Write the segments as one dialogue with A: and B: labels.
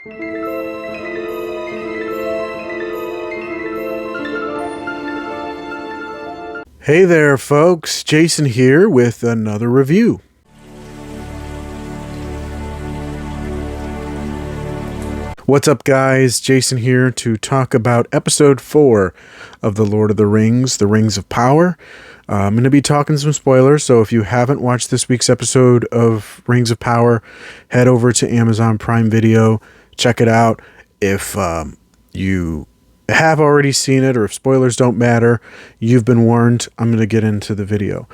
A: Hey there, folks. Jason here with another review. What's up, guys? Jason here to talk about episode 4 of The Lord of the Rings, The Rings of Power. I'm going to be talking some spoilers, so if you haven't watched this week's episode of Rings of Power, head over to Amazon Prime Video, check it out. If you have already seen it, or if spoilers don't matter, you've been warned. I'm going to get into the video.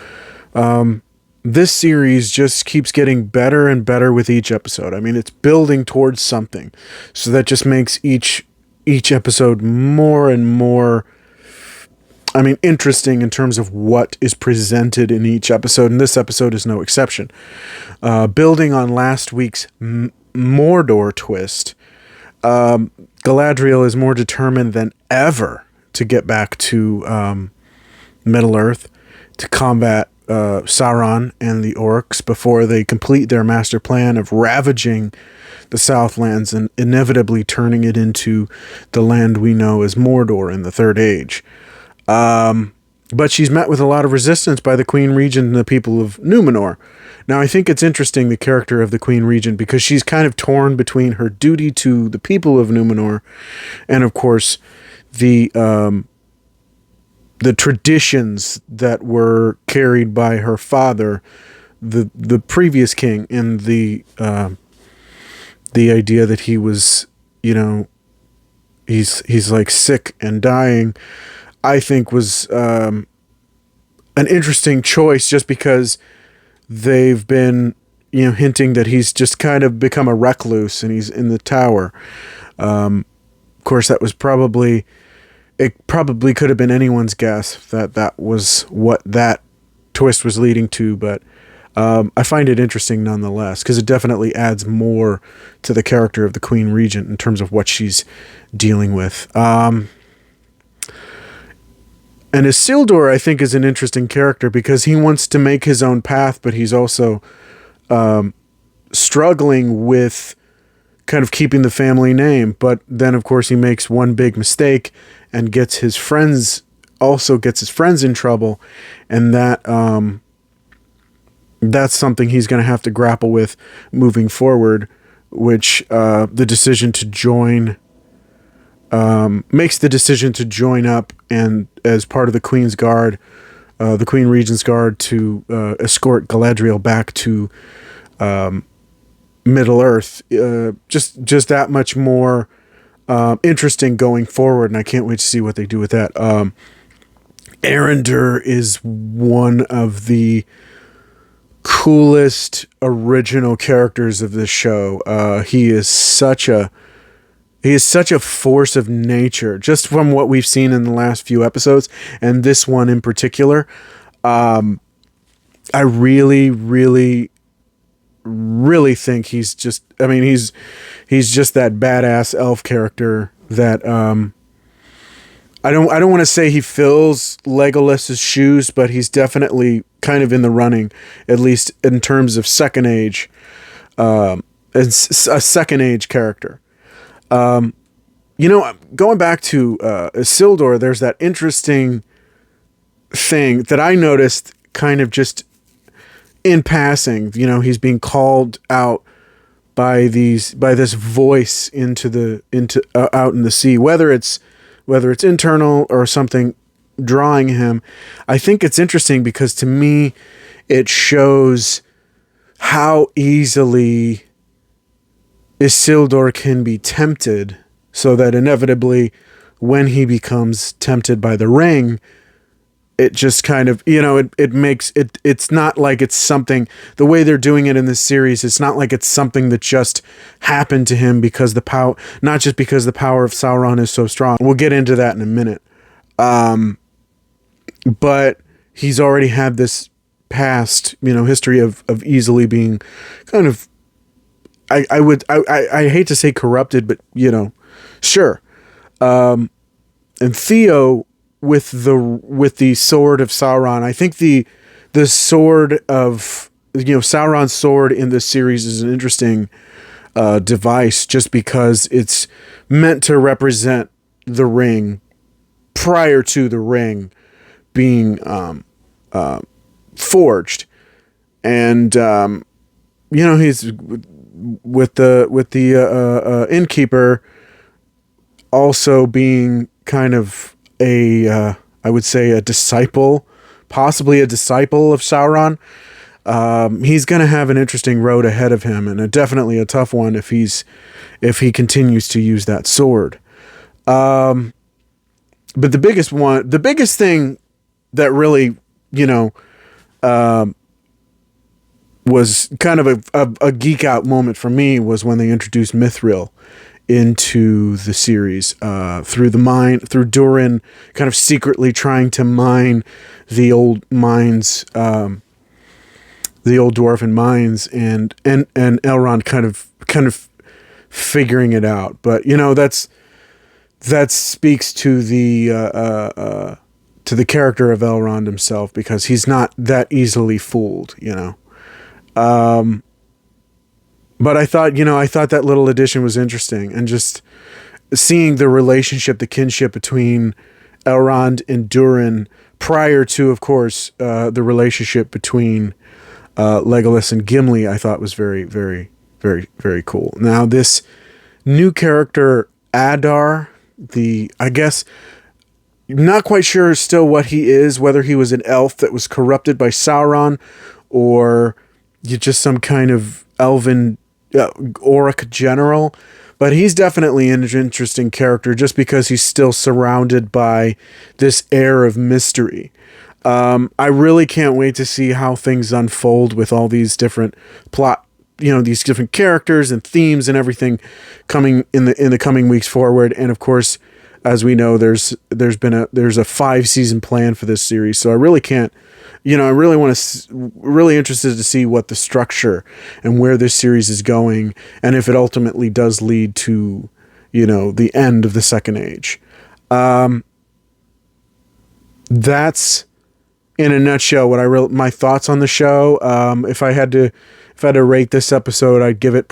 A: This series just keeps getting better and better with each episode. I mean, it's building towards something, so that just makes each episode more and more, interesting in terms of what is presented in each episode, and this episode is no exception. Building on last week's Mordor twist, Galadriel is more determined than ever to get back to Middle-earth to combat Sauron and the orcs before they complete their master plan of ravaging the Southlands and inevitably turning it into the land we know as Mordor in the Third Age. But she's met with a lot of resistance by the Queen Regent and the people of Numenor. Now, I think it's interesting, the character of the Queen Regent, because she's kind of torn between her duty to the people of Numenor and, of course, the traditions that were carried by her father, the previous king, and the idea that he was, he's like sick and dying, I think was an interesting choice, just because they've been, hinting that he's just kind of become a recluse and he's in the tower. Of course, that was probably could have been anyone's guess that was what that twist was leading to, but I find it interesting nonetheless, because it definitely adds more to the character of the Queen Regent in terms of what she's dealing with. And Isildur, I think, is an interesting character because he wants to make his own path, but he's also struggling with kind of keeping the family name. But then, of course, he makes one big mistake and gets his friends in trouble, and that's something he's going to have to grapple with moving forward, which the decision to join makes the decision to join up and as part of the Queen's Guard, the Queen Regent's Guard, to escort Galadriel back to Middle-earth. Just that much more interesting going forward, and I can't wait to see what they do with that. Arondir is one of the coolest original characters of this show. He is such a force of nature, just from what we've seen in the last few episodes, and this one in particular. I really, really, really think he's just, he's just that badass elf character that, I don't want to say he fills Legolas's shoes, but he's definitely kind of in the running, at least in terms of second age, a second age character. Going back to Isildur, there's that interesting thing that I noticed kind of just in passing. He's being called out by this voice into out in the sea, whether it's internal or something drawing him. I think it's interesting because, to me, it shows how easily Isildur can be tempted, so that inevitably when he becomes tempted by the ring, it just kind of, it makes it, it's not like it's something, the way they're doing it in this series, it's not like it's something that just happened to him because not just because the power of Sauron is so strong. We'll get into that in a minute. But he's already had this past, history of easily being kind of, I hate to say corrupted, but sure. And Theo, with the sword of Sauron, I think the sword of Sauron's sword in this series is an interesting device just because it's meant to represent the ring prior to the ring being forged. And he's with the innkeeper also being kind of I would say a disciple, possibly a disciple of Sauron. He's going to have an interesting road ahead of him, and definitely a tough one if he continues to use that sword. But the biggest thing that really, was kind of a geek out moment for me was when they introduced Mithril into the series, through Durin kind of secretly trying to mine the old mines, the old dwarven mines, and Elrond kind of figuring it out. But that speaks to the character of Elrond himself, because he's not that easily fooled, But I thought that little addition was interesting, and just seeing the relationship, the kinship between Elrond and Durin prior to, of course, the relationship between Legolas and Gimli, I thought was very, very, very, very cool. Now, this new character, Adar, I guess, not quite sure still what he is, whether he was an elf that was corrupted by Sauron, or just some kind of elven Auric general. But he's definitely an interesting character just because he's still surrounded by this air of mystery. I really can't wait to see how things unfold with all these different these different characters and themes and everything coming in the coming weeks forward. And of course, as we know, there's a 5-season plan for this series. So I really can't, I really really interested to see what the structure and where this series is going, and if it ultimately does lead to, the end of the Second Age. That's in a nutshell what my thoughts on the show. If I had to rate this episode, I'd give it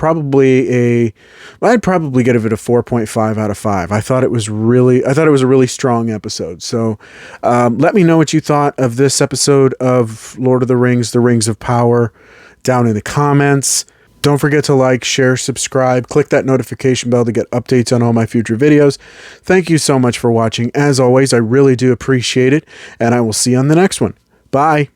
A: I'd probably give it a 4.5 out of 5. I thought it was a really strong episode. So, let me know what you thought of this episode of Lord of the Rings, The Rings of Power, down in the comments. Don't forget to like, share, subscribe, click that notification bell to get updates on all my future videos. Thank you so much for watching. As always, I really do appreciate it, and I will see you on the next one. Bye.